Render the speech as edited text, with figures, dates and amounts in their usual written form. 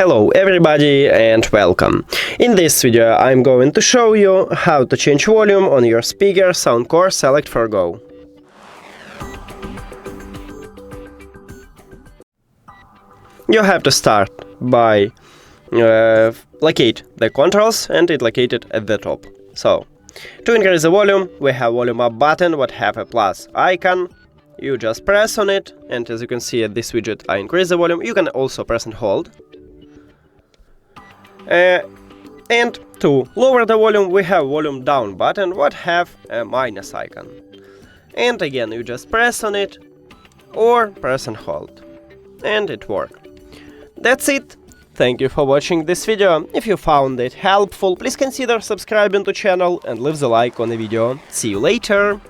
Hello everybody and welcome. In this video I'm going to show you how to change volume on your speaker SOUNDCORE Select for Go. You have to start by locate the controls, and it located at the top. So, to increase the volume, we have volume up button what have a plus icon. You just press on it, and as you can see at this widget I increase the volume. You can also press and hold. And to lower the volume, we have volume down button what have a minus icon. And again, you just press on it or press and hold, and it works. That's it. Thank you for watching this video. If you found it helpful, please consider subscribing to channel and leave the like on the video. See you later.